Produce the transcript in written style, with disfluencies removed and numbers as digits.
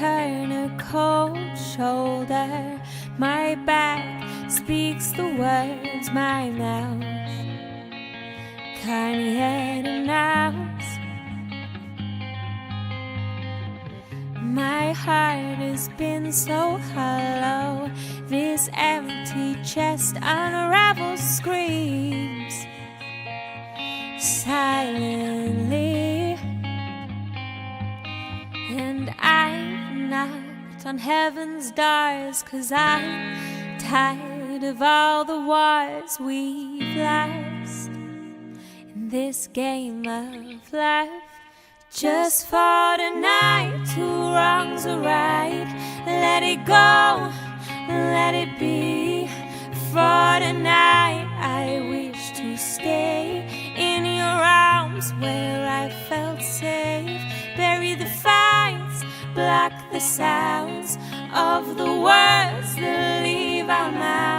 turn a cold shoulder. My back speaks the words my mouth can't yet announce. My heart has been so hollow. This empty chest unravels, screams silently. And I've knocked on heaven's doors, 'cause I'm tired of all the wars we've lost in this game of life. Just for tonight, two wrongs are right. Let it go, let it be. For tonight, I wish to stay in your arms where I felt safe. Bury the fights, block the sounds of the words that leave our mouths.